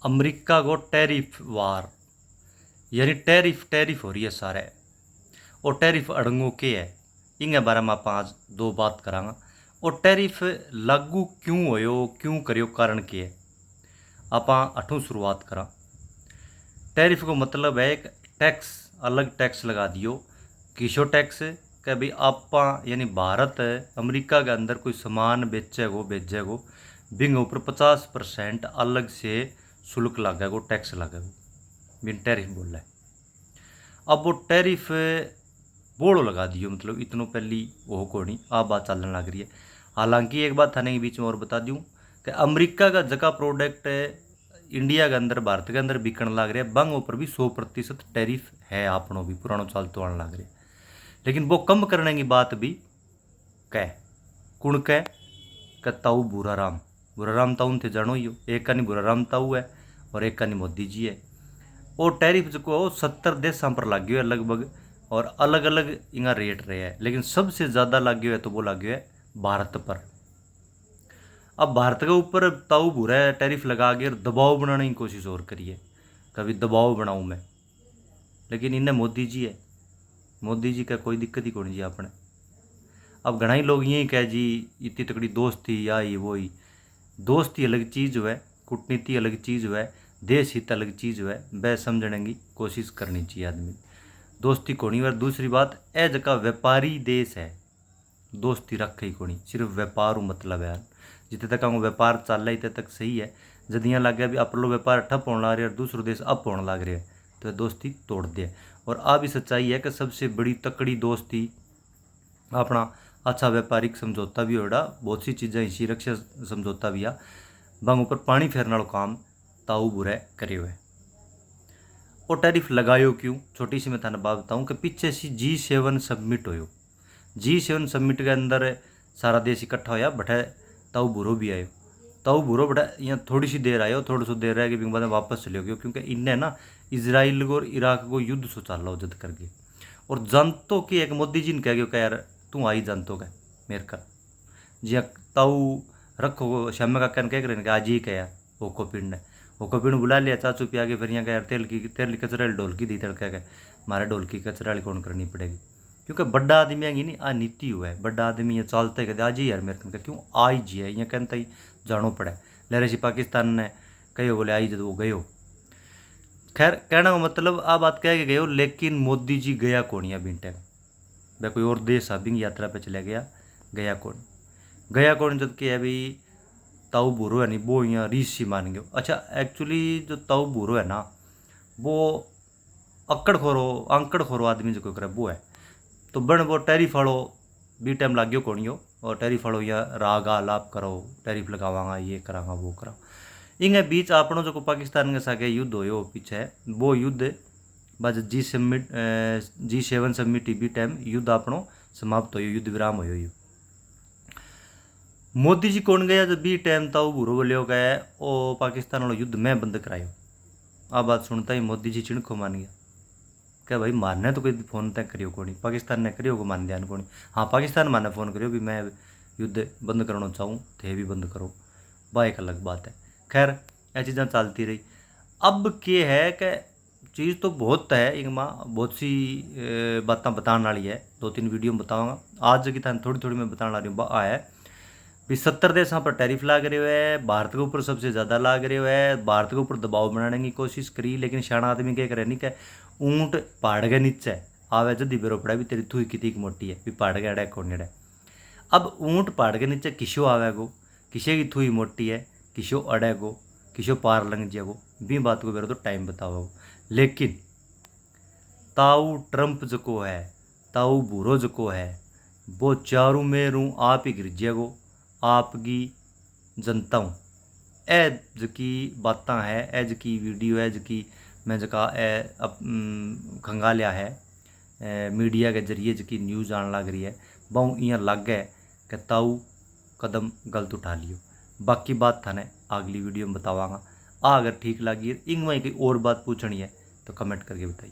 America को tariff वार यानी tariff हो रही है सारे। और टैरिफ अड़ंगों के है इनके बारे में आप आज दो बात करांगा। और टैरिफ लागू क्यों होयो क्यों करियो कारण के है आप अठों शुरुआत करा। टैरिफ को मतलब है एक टैक्स अलग टैक्स लगा दियो। किसो टैक्स कि भाई आप यानी भारत अमेरिका के अंदर कोई सामान बेचेगो बिंग ऊपर 50% अलग से शुल्क लागेगो टैक्स लागेगो बिन टैरिफ बोला है। अब वो टैरिफ बोड़ो लगा दियो मतलब इतनों पहली वो को नहीं आप बात चलने लग रही है। हालांकि एक बात थाने के बीच में और बता दूं कि अमेरिका का जगह प्रोडक्ट इंडिया के अंदर भारत के अंदर बिकन लग रहा है बंग ऊपर भी 100% टैरिफ है आपनों भी पुरानो चालतो आने लग रहा है। लेकिन वो कम करने की बात भी कह कुण कह ताऊ बुरा राम ताऊ थे जानो ही हो। एक का नहीं बुरा राम ताऊ है और एक का नहीं मोदी जी है। और टैरिफ जो 70 देशों पर लग गया है लगभग और अलग अलग इनका रेट रहे हैं। लेकिन सबसे ज़्यादा लग गया है तो वो लग गया है भारत पर। अब भारत के ऊपर ताऊ बुरा टैरिफ लगा के दबाव बनाने की कोशिश और करिए कभी दबाव बनाऊँ मैं। लेकिन इन्हें मोदी जी का कोई दिक्कत ही कौन जी अपने। अब घना ही लोग यही कह जी इतनी तकड़ी दोस्ती या ही वो ही दोस्ती अलग चीज़ है कूटनीति अलग चीज़ है देश हित अलग चीज़ है वह समझने की कोशिश करनी चाहिए आदमी। दोस्ती कोनी और दूसरी बात ए जगह व्यापारी देश है दोस्ती रखे ही कोनी सिर्फ व्यापार मतलब है। जितने तक हम व्यापार चल रहा है इतने तक सही है। जब यहाँ लग गया भी अपना व्यापार ठप होने लग रहा है और दूसरो देश अप होने लग रहा है तो दोस्ती तोड़ दे। और आ भी सच्चाई है कि सबसे बड़ी तकड़ी दोस्ती अपना अच्छा व्यापारिक समझौता भी होड़ा बहुत सी चीज़ें इसी रक्षा समझौता भी आ बंग ऊपर पानी फेरने वाला काम ताऊ बुरे करे हुए। और टैरिफ लगायो क्यों छोटी सी मैं थाने बात बताऊँ कि पीछे सी G7 सबमिट हो। G7 सबमिट के अंदर सारा देश इकट्ठा होया बठे ताऊ बुरो भी आयो। ताऊ बुरो बठे यहाँ थोड़ी सी देर आयो थोड़ी सी देर रह गई बाद वापस चले गयो क्योंकि इनने ना इजराइल को और इराक को युद्ध सो चल रहा जद करके। और जनतों की एक मोदी जी ने कह गयो यार तू आई जनतों का मेरे कर जी ताऊ रखो श्यामा का कह करें आज ही कह ओको पिंड ओको पिंड बुला लिया चाचू पिया के फिर यहाँ यार तेल कचरा ढोलकी दी तड़का के मारे ढोलकी कचरा कौन करनी पड़ेगी क्योंकि बड़ा आदमी है नहीं आ नीति हुआ है बड़ा आदमी ये चालते कहते आज ही यार मेरे को क्यों आई जी है यहाँ कहता ही जानो पड़े लहरे सी पाकिस्तान ने कहो बोले आई जब वो गयो। खैर कहना का मतलब आ बात कह के गयो लेकिन मोदी जी गया कौन या बिन टाइम वह कोई और देश बिंग यात्रा पे चले गया कौन जब कि है भाई ताऊ बुरो है नहीं वो यहाँ ऋषि मान गयो। अच्छा एक्चुअली जो ताऊ बुरो है ना वो आंकड़ खोरो आदमी जो कोई करे वो है तो बन वो टैरिफ वालो भी टाइम लाग गयो कौन हो। और टैरिफ वालो या राग आलाप करो टैरिफ लगावांगा ये करांगा वो करा इंगे बीच आपनों जो पाकिस्तान के साथ युद्ध हो पीछे वो युद्ध बाद G7 सबमिट भी टाइम युद्ध आपनों समाप्त हो युद्ध विराम हो। मोदी जी कौन गया जब भी टाइम था वो बुरो बोलियो गया और पाकिस्तान वाला युद्ध मैं बंद करायो। आ बात सुनता ही मोदी जी चिणको मान गया क्या भाई मारने तो कोई फोन तय करियो को नहीं पाकिस्तान ने करियो को मान ध्यान को नहीं। हाँ पाकिस्तान माने फ़ोन करियो भी मैं युद्ध बंद करना चाहूँ थे भी बंद करो वह एक अलग बात है। खैर यह चीज़ें चलती रही। अब के है कि चीज़ तो बहुत है इनमें बहुत सी बातें बताने वाली है 2-3 वीडियो में बताऊँगा आज की थाने थोड़ी मैं बताने वाली हूँ है भी 70 देशों पर टैरिफ लाग रहे है भारत के ऊपर सबसे ज़्यादा लाग रहे है भारत के ऊपर दबाव बनाने की कोशिश करी। लेकिन शाना आदमी क्या करे नहीं क्या ऊँट पहाड़ के नीचे आवे जदी बेरो पड़ा भी तेरी थूई कितनी मोटी है भी पहाड़ के अड़े कौन अड़े। अब ऊँट पहाड़ के नीचे किसो आवेगो किसे की थूई मोटी है किसो अड़ेगो किसो पार लंघ जाएगो भी बात को बेरो तो टाइम बताओ। लेकिन ताऊ ट्रंप जो है ताऊ बुरो जो है वो चारों मेरू आप ही गिर जाएगो आपकी जनता हूँ ए जकी बातें है ए जकी वीडियो है जकी मैं जका खंगा लिया है मीडिया के जरिए जकी न्यूज़ आने लग रही है बहु यहाँ लग गए कि ताऊ कदम गलत उठा लियो। बाकी बात था ने अगली वीडियो में बतावांगा। अगर ठीक लगी इनमें कोई और बात पूछनी है तो कमेंट करके बताइए।